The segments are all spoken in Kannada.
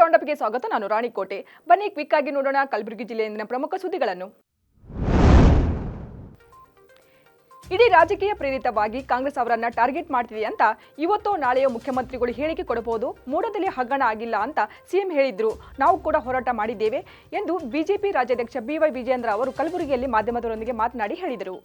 ರೌಂಡಪ್ಗೆ ಸ್ವಾಗತ. ನಾನು ರಾಣಿಕೋಟೆ. ಬನ್ನಿ ಕ್ವಿಕ್ ಆಗಿ ನೋಡೋಣ ಕಲಬುರಗಿ ಜಿಲ್ಲೆಯಿಂದ ಪ್ರಮುಖ ಸುದ್ದಿಗಳನ್ನು. ಇಡೀ ರಾಜಕೀಯ ಪ್ರೇರಿತವಾಗಿ ಕಾಂಗ್ರೆಸ್ ಅವರನ್ನ ಟಾರ್ಗೆಟ್ ಮಾಡ್ತಿದೆ ಅಂತ ಇವತ್ತು ನಾಳೆಯೋ ಮುಖ್ಯಮಂತ್ರಿಗಳು ಹೇಳಿಕೆ ಕೊಡಬಹುದು. ಮೂಡದಲ್ಲಿ ಹಗರಣ ಆಗಿಲ್ಲ ಅಂತ ಸಿಎಂ ಹೇಳಿದ್ರು. ನಾವು ಕೂಡ ಹೋರಾಟ ಮಾಡಿದ್ದೇವೆ ಎಂದು ಬಿಜೆಪಿ ರಾಜ್ಯಾಧ್ಯಕ್ಷ ಬಿವೈ ವಿಜಯೇಂದ್ರ ಅವರು ಕಲಬುರಗಿಯಲ್ಲಿ ಮಾಧ್ಯಮದವರೊಂದಿಗೆ ಮಾತನಾಡಿ ಹೇಳಿದರು.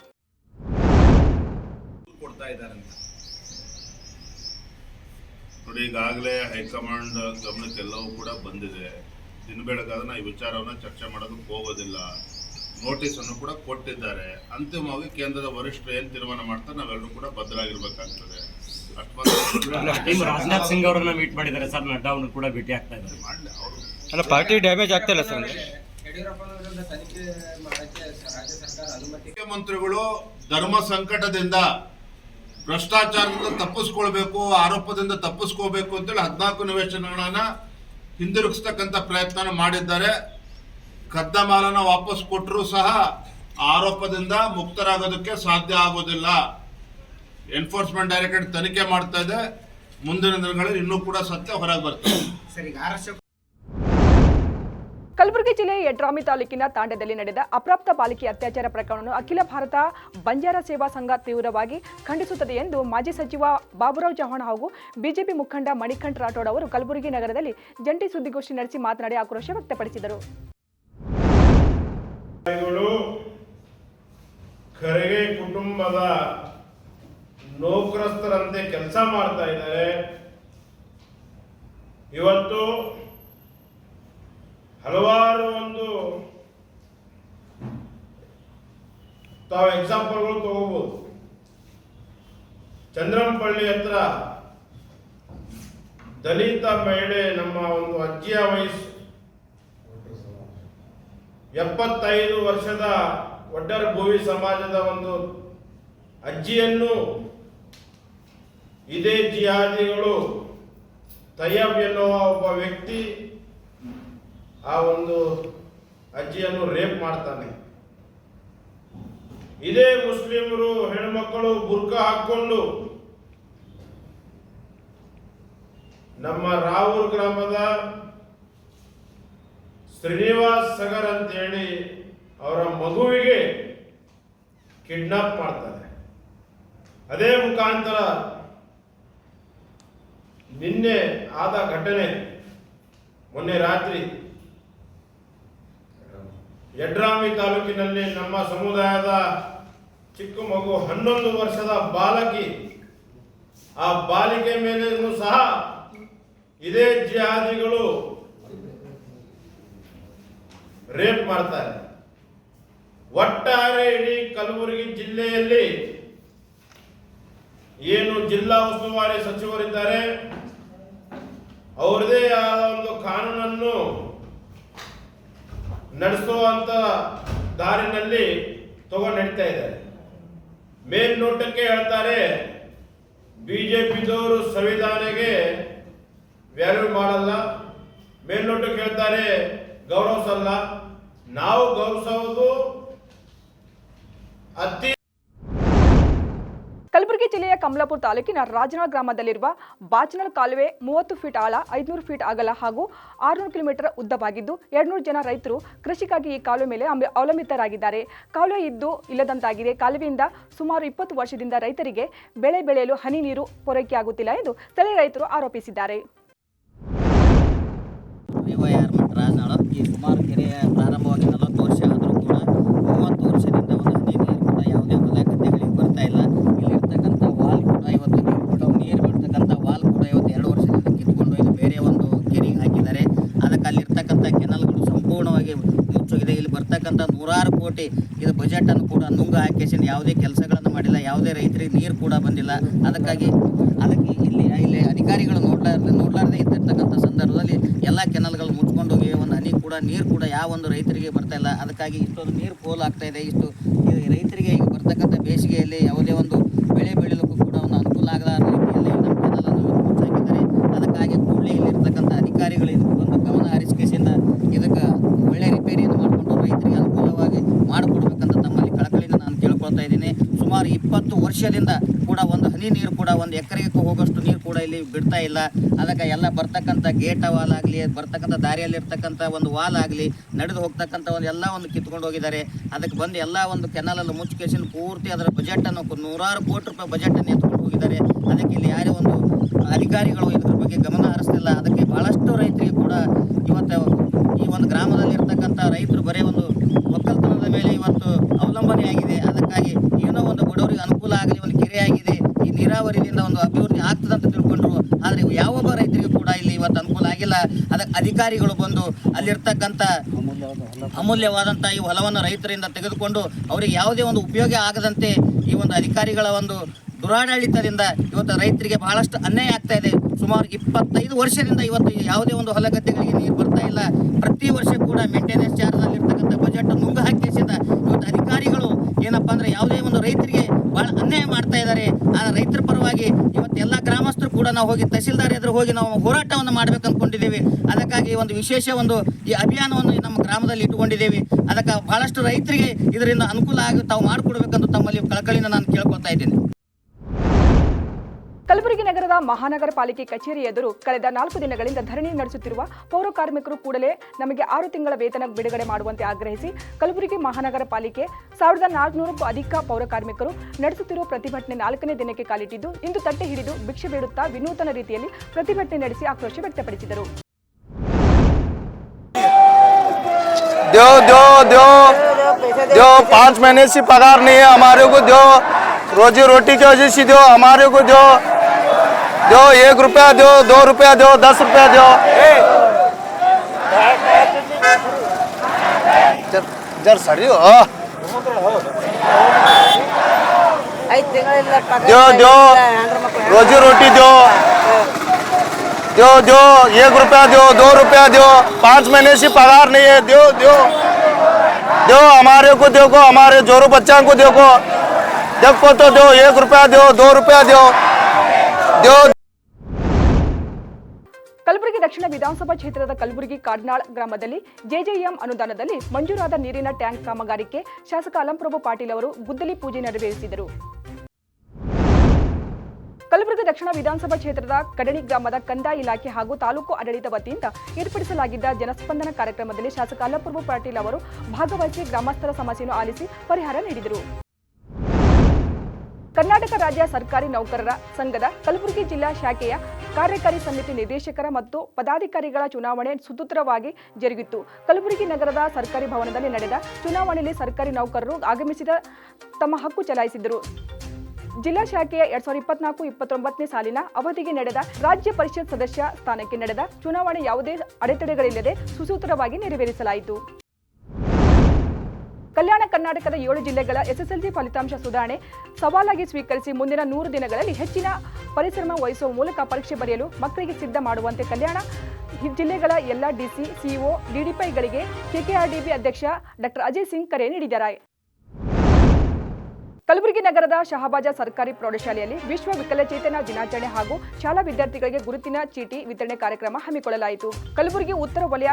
ನೋಡಿ, ಈಗಾಗಲೇ ಹೈಕಮಾಂಡ್ ಗಮನಕ್ಕೆಲ್ಲವೂ ಕೂಡ ಬಂದಿದೆ. ದಿನ ಬೆಳಗಾದ ಈ ವಿಚಾರವನ್ನು ಚರ್ಚೆ ಮಾಡೋದಕ್ಕೆ ಹೋಗೋದಿಲ್ಲ. ನೋಟಿಸ್ ಅನ್ನು ಕೂಡ ಕೊಟ್ಟಿದ್ದಾರೆ. ಅಂತಿಮವಾಗಿ ಕೇಂದ್ರದ ವರಿಷ್ಠರು ಏನು ತೀರ್ಮಾನ ಮಾಡ್ತಾರೆ ನಾವೆಲ್ಲರೂ ಕೂಡ ಬದ್ಧರಾಗಿರ್ಬೇಕಾಗ್ತದೆ. ರಾಜನಾಥ್ ಸಿಂಗ್ ಅವರನ್ನ ಮೀಟ್ ಮಾಡಿದ್ದಾರೆ ಸರ್. ನಡ್ಡಾ ಅವರು ಕೂಡ ಭೇಟಿ ಆಗ್ತಾ ಇದ್ದಾರೆ. ಮಾಡಲಿ, ಅವರು ಅಲ್ಲ ಪಾರ್ಟಿ ಡ್ಯಾಮೇಜ್ ಆಗ್ತಾ ಇಲ್ಲ ಸರ್. ಮುಖ್ಯಮಂತ್ರಿಗಳು ಧರ್ಮ ಸಂಕಟದಿಂದ, ಭ್ರಷ್ಟಾಚಾರದಿಂದ ತಪ್ಪಿಸ್ಕೊಳ್ಬೇಕು, ಆರೋಪದಿಂದ ತಪ್ಪಿಸ್ಕೋಬೇಕು ಅಂತೇಳಿ 14 ನಿವೇಶನಗಳನ್ನ ಹಿಂದಿರುಗಿಸ್ತಕ್ಕಂಥ ಪ್ರಯತ್ನ ಮಾಡಿದ್ದಾರೆ. ಕದ್ದ ಮಾಲನ್ನ ವಾಪಸ್ ಕೊಟ್ಟರು ಸಹ ಆರೋಪದಿಂದ ಮುಕ್ತರಾಗೋದಕ್ಕೆ ಸಾಧ್ಯ ಆಗೋದಿಲ್ಲ. ಎನ್ಫೋರ್ಸ್ಮೆಂಟ್ ಡೈರೆಕ್ಟರೇಟ್ ತನಿಖೆ ಮಾಡ್ತಾ ಇದೆ. ಮುಂದಿನ ದಿನಗಳಲ್ಲಿ ಇನ್ನೂ ಕೂಡ ಸತ್ಯ ಹೊರಗೆ ಬರ್ತದೆ. ಕಲಬುರಗಿ ಜಿಲ್ಲೆಯ ಯಡ್ರಾಮಿ ತಾಲೂಕಿನ ತಾಂಡದಲ್ಲಿ ನಡೆದ ಅಪ್ರಾಪ್ತ ಬಾಲಿಕೆ ಅತ್ಯಾಚಾರ ಪ್ರಕರಣವನ್ನು ಅಖಿಲ ಭಾರತ ಬಂಜಾರ ಸೇವಾ ಸಂಘ ತೀವ್ರವಾಗಿ ಖಂಡಿಸುತ್ತದೆ ಎಂದು ಮಾಜಿ ಸಚಿವ ಬಾಬುರಾವ್ ಚೌಹಾಣ್ ಹಾಗೂ ಬಿಜೆಪಿ ಮುಖಂಡ ಮಣಿಕಂಠ ರಾಠೋಡ್ ಅವರು ಕಲಬುರಗಿ ನಗರದಲ್ಲಿ ಜಂಟಿ ಸುದ್ದಿಗೋಷ್ಠಿ ನಡೆಸಿ ಮಾತನಾಡಿ ಆಕ್ರೋಶ ವ್ಯಕ್ತಪಡಿಸಿದರು. ಖರ್ಗೆ ಕುಟುಂಬದ ನೌಕರಸ್ಥರಂತೆ ಕೆಲಸ ಮಾಡ್ತಾ ಇದ್ದಾರೆ. ಇವತ್ತು ಹಲವಾರು ತಾವು ಎಕ್ಸಾಂಪಲ್ಗಳು ತಗೋಬಹುದು. ಚಂದ್ರಂಪಳ್ಳಿ ಹತ್ರ ದಲಿತ ಮಹಿಳೆ, ನಮ್ಮ ಅಜ್ಜಿಯ ವಯಸ್ಸು 75 ವರ್ಷದ ಒಡ್ಡರ ಭೂವಿ ಸಮಾಜದ ಅಜ್ಜಿಯನ್ನು ಇದೇ ಜಿಹಾದಿಗಳು ತಯ್ಯಬ್ ಎನ್ನುವ ಒಬ್ಬ ವ್ಯಕ್ತಿ ಆ ಅಜ್ಜಿಯನ್ನು ರೇಪ್ ಮಾಡ್ತಾನೆ. ಇದೇ ಮುಸ್ಲಿಮರು ಹೆಣ್ಮಕ್ಕಳು ಬುರ್ಕಾ ಹಾಕೊಂಡು ನಮ್ಮ ರಾವೂರ್ ಗ್ರಾಮದ ಶ್ರೀನಿವಾಸ್ ಸಗರ್ ಅಂತ ಹೇಳಿ ಅವರ ಮಗುವಿಗೆ ಕಿಡ್ನಾಪ್ ಮಾಡ್ತಾರೆ. ಅದೇ ಮುಖಾಂತರ ನಿನ್ನೆ ಆದ ಘಟನೆ, ಮೊನ್ನೆ ರಾತ್ರಿ ಯಡ್ರಾಮಿ ತಾಲೂಕಿನಲ್ಲಿ ನಮ್ಮ ಸಮುದಾಯದ ಚಿಕ್ಕ ಮಗು 11 ವರ್ಷದ ಬಾಲಕಿ, ಆ ಬಾಲಿಕೆ ಮೇಲೆಯೂ ಸಹ ಇದೇ ಜಿಹಾದಿಗಳು ರೇಪ್ ಮಾಡ್ತಾರೆ. ಒಟ್ಟಾರೆ ಇಡೀ ಕಲಬುರಗಿ ಜಿಲ್ಲೆಯಲ್ಲಿ ಏನು ಜಿಲ್ಲಾ ಉಸ್ತುವಾರಿ ಸಚಿವರಿದ್ದಾರೆ, ಅವರದೇ ಆದ ಕಾನೂನನ್ನು ನಡೆಸುವಂತ ದಾರಿನಲ್ಲಿ ನಡೀತಾ ಇದ್ದಾರೆ. ಮೇಲ್ನೋಟಕ್ಕೆ ಹೇಳ್ತಾರೆ ಬಿಜೆಪಿದವರು ಸಂವಿಧಾನಕ್ಕೆ ವ್ಯಾಲ್ಯೂ ಮಾಡಲ್ಲ, ಮೇಲ್ನೋಟಕ್ಕೆ ಹೇಳ್ತಾರೆ ಗೌರವಿಸಲ್ಲ. ನಾವು ಗೌರವಿಸೋದು ಅತಿ. ಕಲಬುರಗಿ ಜಿಲ್ಲೆಯ ಕಮಲಾಪುರ ತಾಲೂಕಿನ ರಾಜನಾಳ್ ಗ್ರಾಮದಲ್ಲಿರುವ ಬಾಚನಲ್ ಕಾಲುವೆ 30 ಫೀಟ್ ಆಳ, 500 ಫೀಟ್ ಅಗಲ ಹಾಗೂ 600 ಕಿಲೋಮೀಟರ್ ಉದ್ದವಾಗಿದ್ದು 200 ಜನ ರೈತರು ಕೃಷಿಗಾಗಿ ಈ ಕಾಲುವೆ ಮೇಲೆ ಅವಲಂಬಿತರಾಗಿದ್ದಾರೆ. ಕಾಲುವೆ ಇದ್ದು ಇಲ್ಲದಂತಾಗಿದೆ. ಕಾಲುವೆಯಿಂದ ಸುಮಾರು 20 ವರ್ಷದಿಂದ ರೈತರಿಗೆ ಬೆಳೆ ಬೆಳೆಯಲು ಹನಿ ನೀರು ಪೂರೈಕೆಯಾಗುತ್ತಿಲ್ಲ ಎಂದು ಸ್ಥಳೀಯ ರೈತರು ಆರೋಪಿಸಿದ್ದಾರೆ. ಈ ಸುಮಾರು ಕೆರೆ ಪ್ರಾರಂಭವಾಗಿ 40 ವರ್ಷ ಆದರೂ ಕೂಡ 30 ವರ್ಷದಿಂದ ಹನಿ ನೀರು ಕೂಡ ಯಾವುದೇ ಹೊಲ ಗದ್ದೆಗಳಿಗೆ ಬರ್ತಾ ಇಲ್ಲ. ಇಲ್ಲಿರ್ತಕ್ಕಂಥ ವಾಲ್ ಕೂಡ ಇವತ್ತು ನೀರು ಬಿಡ್ತಕ್ಕಂಥ ವಾಲ್ ಕೂಡ ಇವತ್ತು 2 ವರ್ಷದಿಂದ ಕಿತ್ಕೊಂಡು ಇದು ಬೇರೆ ಕೆರೆಗೆ ಹಾಕಿದ್ದಾರೆ. ಅದಕ್ಕೆ ಅಲ್ಲಿರ್ತಕ್ಕಂಥ ಕೆನಲ್ಗಳು ಸಂಪೂರ್ಣವಾಗಿ ಮುಚ್ಚೋಗಿದೆ. ಇಲ್ಲಿ ಬರ್ತಕ್ಕಂಥ 100 ಕೋಟಿ ಇದು ಬಜೆಟನ್ನು ಕೂಡ ನುಂಗ ಹಾಕಿಸಿ ಯಾವುದೇ ಕೆಲಸಗಳನ್ನು ಮಾಡಿಲ್ಲ. ಯಾವುದೇ ರೈತರಿಗೆ ನೀರು ಕೂಡ ಬಂದಿಲ್ಲ. ಅದಕ್ಕೆ ಇಲ್ಲಿ ಅಧಿಕಾರಿಗಳು ನೋಡ್ಲಾರ್ದೆ ಇದ್ದಿರ್ತಕ್ಕಂಥ ಸಂದರ್ಭದಲ್ಲಿ ಎಲ್ಲ ಕೆನಲ್ಗಳು ಮುಚ್ಕೊಂಡು ಹೋಗಿ ನೀರು ಕೂಡ ಯಾವ ರೈತರಿಗೆ ಬರ್ತಾ ಇಲ್ಲ. ಅದಕ್ಕಾಗಿ ಇಷ್ಟೊಂದು ನೀರು ಪೋಲು ಆಗ್ತಾ ಇದೆ. ರೈತರಿಗೆ ಈಗ ಬರ್ತಕ್ಕಂಥ ಬೇಸಿಗೆಯಲ್ಲಿ ಯಾವುದೇ ಬೆಳೆ ಬೆಳೆಯಲಿಕ್ಕೂ ಕೂಡ ಅನುಕೂಲ ಆಗದ ರೀತಿಯಲ್ಲಿ ನಮ್ಮ ಕೆನಲನ್ನು ಮುಚ್ಚಾಕಿದ್ದಾರೆ. ಅದಕ್ಕಾಗಿ ಕೂಡಲೇ ಇಲ್ಲಿರ್ತಕ್ಕಂಥ ಅಧಿಕಾರಿಗಳು ಗಮನ ಹರಿಸಿಕೆಯಿಂದ ಇದಕ್ಕೆ ಒಳ್ಳೆ ರಿಪೇರಿಯನ್ನು ಮಾಡಿಕೊಂಡು ರೈತರಿಗೆ ಅನುಕೂಲವಾಗಿ ಮಾಡಿಕೊಡ್ಬೇಕಂತ ತಮ್ಮಲ್ಲಿ ಕಳಕಳಿಯಿಂದ ನಾನು ಕೇಳ್ಕೊಳ್ತಾ ಇದ್ದೀನಿ. ಸುಮಾರು 20 ವರ್ಷದಿಂದ ಕೂಡ ಹನಿ ನೀರು ಕೂಡ ಒಂದು ಎಕರೆಗೆ ಹೋಗೋಷ್ಟು ನೀರು ಕೂಡ ಇಲ್ಲಿ ಬಿಡ್ತಾ ಇಲ್ಲ. ಅದಕ್ಕೆ ಎಲ್ಲ ಬರ್ತಕ್ಕಂಥ ಗೇಟ ವಾಲ್ ಆಗಲಿ, ಬರ್ತಕ್ಕಂಥ ದಾರಿಯಲ್ಲಿರ್ತಕ್ಕಂಥ ಒಂದು ವಾಲ್ ಆಗಲಿ, ನಡೆದು ಹೋಗ್ತಕ್ಕಂಥ ಒಂದು ಎಲ್ಲ ಒಂದು ಕಿತ್ಕೊಂಡು ಹೋಗಿದ್ದಾರೆ. ಅದಕ್ಕೆ ಬಂದು ಎಲ್ಲ ಒಂದು ಕೆನಾಲಲ್ಲಿ ಮುಚ್ಚಿಕೇಶನ್ ಪೂರ್ತಿ ಅದರ ಬಜೆಟನ್ನು ನೂರಾರು ಕೋಟಿ ರೂಪಾಯಿ ಬಜೆಟನ್ನು ಎತ್ಕೊಂಡು ಹೋಗಿದ್ದಾರೆ. ಅದಕ್ಕೆ ಇಲ್ಲಿ ಯಾರೇ ಒಂದು ಅಧಿಕಾರಿಗಳು ಇದ್ರ ಬಗ್ಗೆ ಗಮನ ಹರಿಸ್ತಿಲ್ಲ. ಅದಕ್ಕೆ ಭಾಳಷ್ಟು ರೈತರಿಗೆ ಕೂಡ ಇವತ್ತು ಈ ಒಂದು ಗ್ರಾಮದಲ್ಲಿ ಇರ್ತಕ್ಕಂಥ ರೈತರು ಬರೀ ಒಂದು ಒಕ್ಕಲ್ತನದ ಮೇಲೆ ಇವತ್ತು ಅವಲಂಬನೆ ಆಗಿದೆ. ಅದಕ್ಕಾಗಿ ಏನೋ ಒಂದು ಬಡವರಿಗೆ ಅನುಕೂಲ ಆಗಲಿ, ಒಂದು ಕೆರೆ ಆಗಿದೆ, ಈ ನೀರಾವರಿಯಿಂದ ಒಂದು ಅಭಿವೃದ್ಧಿ ಆಗ್ತದೆ ಅಂತ ತಿಳ್ಕೊಂಡ್ರು. ಆದರೆ ಯಾವೊಬ್ಬ ರೈತರಿಗೂ ಕೂಡ ಇಲ್ಲಿ ಇವತ್ತು ಅನುಕೂಲ ಆಗಿಲ್ಲ. ಅದಕ್ಕೆ ಅಧಿಕಾರಿಗಳು ಬಂದು ಅಲ್ಲಿರ್ತಕ್ಕಂಥ ಅಮೂಲ್ಯವಾದಂಥ ಈ ಹೊಲವನ್ನು ರೈತರಿಂದ ತೆಗೆದುಕೊಂಡು ಅವರಿಗೆ ಯಾವುದೇ ಒಂದು ಉಪಯೋಗ ಆಗದಂತೆ ಈ ಒಂದು ಅಧಿಕಾರಿಗಳ ಒಂದು ದುರಾಡಳಿತದಿಂದ ಇವತ್ತು ರೈತರಿಗೆ ಬಹಳಷ್ಟು ಅನ್ಯಾಯ ಆಗ್ತಾ ಇದೆ. ಸುಮಾರು 25 ವರ್ಷದಿಂದ ಇವತ್ತು ಯಾವುದೇ ಒಂದು ಹೊಲ ಗದ್ದೆಗಳಿಗೆ ನೀರು ಬರ್ತಾ ಇಲ್ಲ. ಪ್ರತಿ ವರ್ಷ ಕೂಡ ಮೇಂಟೆನೆನ್ಸ್ ಚಾರ್ಜ್ನಲ್ಲಿರ್ತಕ್ಕಂಥ ಬಜೆಟ್ ನುಂಗು ಹಾಕಿಸಿದ ಇವತ್ತು ಅಧಿಕಾರಿಗಳು ಏನಪ್ಪ ಅಂದರೆ ಯಾವುದೇ ಒಂದು ರೈತರಿಗೆ ಭಾಳ ಅನ್ಯಾಯ ಮಾಡ್ತಾ ಇದ್ದಾರೆ. ಆ ರೈತರ ಪರವಾಗಿ ಇವತ್ತು ಎಲ್ಲ ಗ್ರಾಮಸ್ಥರು ಕೂಡ ನಾವು ಹೋಗಿ ತಹಸೀಲ್ದಾರ್ ಎದುರು ಹೋಗಿ ನಾವು ಹೋರಾಟವನ್ನು ಮಾಡ್ಬೇಕು ಅಂದ್ಕೊಂಡಿದ್ದೇವೆ. ಅದಕ್ಕಾಗಿ ಒಂದು ವಿಶೇಷ ಒಂದು ಈ ಅಭಿಯಾನವನ್ನು ನಮ್ಮ ಗ್ರಾಮದಲ್ಲಿ ಇಟ್ಟುಕೊಂಡಿದ್ದೇವೆ. ಅದಕ್ಕೆ ಬಹಳಷ್ಟು ರೈತರಿಗೆ ಇದರಿಂದ ಅನುಕೂಲ ಆಗಿ ತಾವು ಮಾಡಿಕೊಡ್ಬೇಕಂತ ತಮ್ಮಲ್ಲಿ ಕಳಕಳಿಯಿಂದ ನಾನು ಕೇಳ್ಕೊಳ್ತಾ ಇದ್ದೇನೆ. ಕಲಬುರಗಿ ನಗರದ ಮಹಾನಗರ ಪಾಲಿಕೆ ಕಚೇರಿ ಎದುರು ಕಳೆದ 4 ದಿನಗಳಿಂದ ಧರಣಿ ನಡೆಸುತ್ತಿರುವ ಪೌರ ಕಾರ್ಮಿಕರು ಕೂಡಲೇ ನಮಗೆ 6 ತಿಂಗಳ ವೇತನ ಬಿಡುಗಡೆ ಮಾಡುವಂತೆ ಆಗ್ರಹಿಸಿ ಕಲಬುರಗಿ ಮಹಾನಗರ ಪಾಲಿಕೆ 1400ಕ್ಕೂ ಅಧಿಕ ಪೌರ ಕಾರ್ಮಿಕರು ನಡೆಸುತ್ತಿರುವ ಪ್ರತಿಭಟನೆ 4ನೇ ದಿನಕ್ಕೆ ಕಾಲಿಟ್ಟಿದ್ದು, ಇಂದು ತಟ್ಟೆ ಹಿಡಿದು ಭಿಕ್ಷೆ ಬೇಡುತ್ತಾ ವಿನೂತನ ರೀತಿಯಲ್ಲಿ ಪ್ರತಿಭಟನೆ ನಡೆಸಿ ಆಕ್ರೋಶ ವ್ಯಕ್ತಪಡಿಸಿದರು. दो दो दो दो 5 महीने से पगार नहीं है हमारे को, दो रोजी रोटी की वजह से दो हमारे को, दो 1 रुपया दो, 2 रुपया दो, 10 रुपया दो. जर सड़ी हो दो दो रोजी रोटी दो, दो 1 रुपया दो, 2 रुपया दो, 5 महीने से पगार नहीं है, दो दो दो हमारे को देखो, हमारे जोरू बच्चा को देखो तो दो 1 रुपया दो, 2 रुपया दो. ಕಲಬುರಗಿ ದಕ್ಷಿಣ ವಿಧಾನಸಭಾ ಕ್ಷೇತ್ರದ ಕಲಬುರಗಿ ಕಾಡ್ನಾಳ್ ಗ್ರಾಮದಲ್ಲಿ ಜೆಜೆಎಂ ಅನುದಾನದಲ್ಲಿ ಮಂಜೂರಾದ ನೀರಿನ ಟ್ಯಾಂಕ್ ಕಾಮಗಾರಿಕೆ ಶಾಸಕ ಅಲಂಪ್ರಭು ಪಾಟೀಲ್ ಅವರು ಗುದ್ದಲಿ ಪೂಜೆ ನೆರವೇರಿಸಿದರು. ಕಲಬುರಗಿ ದಕ್ಷಿಣ ವಿಧಾನಸಭಾ ಕ್ಷೇತ್ರದ ಕಡಣಿ ಗ್ರಾಮದ ಕಂದಾಯ ಇಲಾಖೆ ಹಾಗೂ ತಾಲೂಕು ಆಡಳಿತ ವತಿಯಿಂದ ಏರ್ಪಡಿಸಲಾಗಿದ್ದ ಜನಸ್ಪಂದನ ಕಾರ್ಯಕ್ರಮದಲ್ಲಿ ಶಾಸಕ ಅಲಂಪ್ರಭು ಪಾಟೀಲ್ ಅವರು ಭಾಗವಹಿಸಿ ಗ್ರಾಮಸ್ಥರ ಸಮಸ್ಯೆಯನ್ನು ಆಲಿಸಿ ಪರಿಹಾರ ನೀಡಿದರು. ಕರ್ನಾಟಕ ರಾಜ್ಯ ಸರ್ಕಾರಿ ನೌಕರರ ಸಂಘದ ಕಲಬುರಗಿ ಜಿಲ್ಲಾ ಶಾಖೆಯ ಕಾರ್ಯಕಾರಿ ಸಮಿತಿ ನಿರ್ದೇಶಕರ ಮತ್ತು ಪದಾಧಿಕಾರಿಗಳ ಚುನಾವಣೆ ಸುಸೂತ್ರವಾಗಿ ಜರುಗಿತು. ಕಲಬುರಗಿ ನಗರದ ಸರ್ಕಾರಿ ಭವನದಲ್ಲಿ ನಡೆದ ಚುನಾವಣೆಯಲ್ಲಿ ಸರ್ಕಾರಿ ನೌಕರರು ಆಗಮಿಸಿದ ತಮ್ಮ ಹಕ್ಕು ಚಲಾಯಿಸಿದರು. ಜಿಲ್ಲಾ ಶಾಖೆಯ 2024-29ನೇ ಸಾಲಿನ ಅವಧಿಗೆ ನಡೆದ ರಾಜ್ಯ ಪರಿಷತ್ ಸದಸ್ಯ ಸ್ಥಾನಕ್ಕೆ ನಡೆದ ಚುನಾವಣೆ ಯಾವುದೇ ಅಡೆತಡೆಗಳಿಲ್ಲದೆ ಸುಸೂತ್ರವಾಗಿ ನೆರವೇರಿಸಲಾಯಿತು. ಕಲ್ಯಾಣ ಕರ್ನಾಟಕದ 7 ಜಿಲ್ಲೆಗಳ ಎಸ್ಎಸ್ಎಲ್ಸಿ ಫಲಿತಾಂಶ ಸುಧಾರಣೆ ಸವಾಲಾಗಿ ಸ್ವೀಕರಿಸಿ ಮುಂದಿನ 100 ದಿನಗಳಲ್ಲಿ ಹೆಚ್ಚಿನ ಪರಿಶ್ರಮ ವಹಿಸುವ ಮೂಲಕ ಪರೀಕ್ಷೆ ಬರೆಯಲು ಮಕ್ಕಳಿಗೆ ಸಿದ್ಧ ಮಾಡುವಂತೆ ಕಲ್ಯಾಣ ಜಿಲ್ಲೆಗಳ ಎಲ್ಲ ಡಿಸಿ, ಸಿಇಒ, ಡಿಡಿಪಿಗಳಿಗೆ ಕೆಕೆಆರ್ಡಿಬಿ ಅಧ್ಯಕ್ಷ ಡಾಕ್ಟರ್ ಅಜಯ್ ಸಿಂಗ್ ಕರೆ ನೀಡಿದ್ದಾರೆ. ಕಲಬುರಗಿ ನಗರದ ಶಹಾಬಾಜ ಸರ್ಕಾರಿ ಪ್ರೌಢಶಾಲೆಯಲ್ಲಿ ವಿಶ್ವ ವಿಕಲಚೇತನ ದಿನಾಚರಣೆ ಹಾಗೂ ಶಾಲಾ ವಿದ್ಯಾರ್ಥಿಗಳಿಗೆ ಗುರುತಿನ ಚೀಟಿ ವಿತರಣೆ ಕಾರ್ಯಕ್ರಮ ಹಮ್ಮಿಕೊಳ್ಳಲಾಯಿತು. ಕಲಬುರಗಿ ಉತ್ತರ ವಲಯ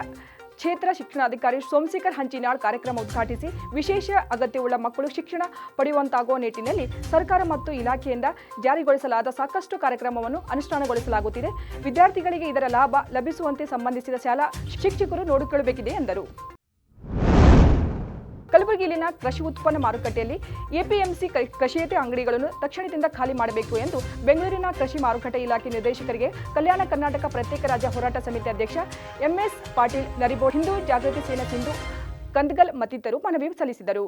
ಕ್ಷೇತ್ರ ಶಿಕ್ಷಣಾಧಿಕಾರಿ ಸೋಮಶೇಖರ್ ಹಂಚಿನಾಳ್ ಕಾರ್ಯಕ್ರಮ ಉದ್ಘಾಟಿಸಿ ವಿಶೇಷ ಅಗತ್ಯವುಳ್ಳ ಮಕ್ಕಳು ಶಿಕ್ಷಣ ಪಡೆಯುವಂತಾಗುವ ನಿಟ್ಟಿನಲ್ಲಿ ಸರ್ಕಾರ ಮತ್ತು ಇಲಾಖೆಯಿಂದ ಜಾರಿಗೊಳಿಸಲಾದ ಸಾಕಷ್ಟು ಕಾರ್ಯಕ್ರಮವನ್ನು ಅನುಷ್ಠಾನಗೊಳಿಸಲಾಗುತ್ತಿದೆ. ವಿದ್ಯಾರ್ಥಿಗಳಿಗೆ ಇದರ ಲಾಭ ಲಭಿಸುವಂತೆ ಸಂಬಂಧಿಸಿದ ಶಾಲಾ ಶಿಕ್ಷಕರು ನೋಡಿಕೊಳ್ಳಬೇಕಿದೆ ಎಂದರು. ಕಲಬುರಗಿಯಲ್ಲಿನ ಕೃಷಿ ಉತ್ಪನ್ನ ಮಾರುಕಟ್ಟೆಯಲ್ಲಿ ಎಪಿಎಂಸಿ ಕೃಷಿಯೇತರ ಅಂಗಡಿಗಳನ್ನು ತಕ್ಷಣದಿಂದ ಖಾಲಿ ಮಾಡಬೇಕು ಎಂದು ಬೆಂಗಳೂರಿನ ಕೃಷಿ ಮಾರುಕಟ್ಟೆ ಇಲಾಖೆ ನಿರ್ದೇಶಕರಿಗೆ ಕಲ್ಯಾಣ ಕರ್ನಾಟಕ ಪ್ರತ್ಯೇಕ ರಾಜ್ಯ ಹೋರಾಟ ಸಮಿತಿ ಅಧ್ಯಕ್ಷ ಎಂಎಸ್ ಪಾಟೀಲ್ ನರಿಬೋಡ್, ಹಿಂದೂ ಜಾಗೃತಿ ಸೇನಾ ಸಿಂಧು ಕಂದಗಲ್ ಮತ್ತಿತರರು ಮನವಿ ಸಲ್ಲಿಸಿದರು.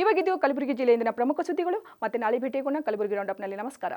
ಇವಾಗಿದ್ದು ಕಲಬುರಗಿ ಜಿಲ್ಲೆಯಿಂದಿನ ಪ್ರಮುಖ ಸುದ್ದಿಗಳು. ಮತ್ತೆ ನಾಳೆ ಭೇಟಿಯಾಗೋಣ ಕಲಬುರಗಿ ರೌಂಡಪ್ನಲ್ಲಿ. ನಮಸ್ಕಾರ.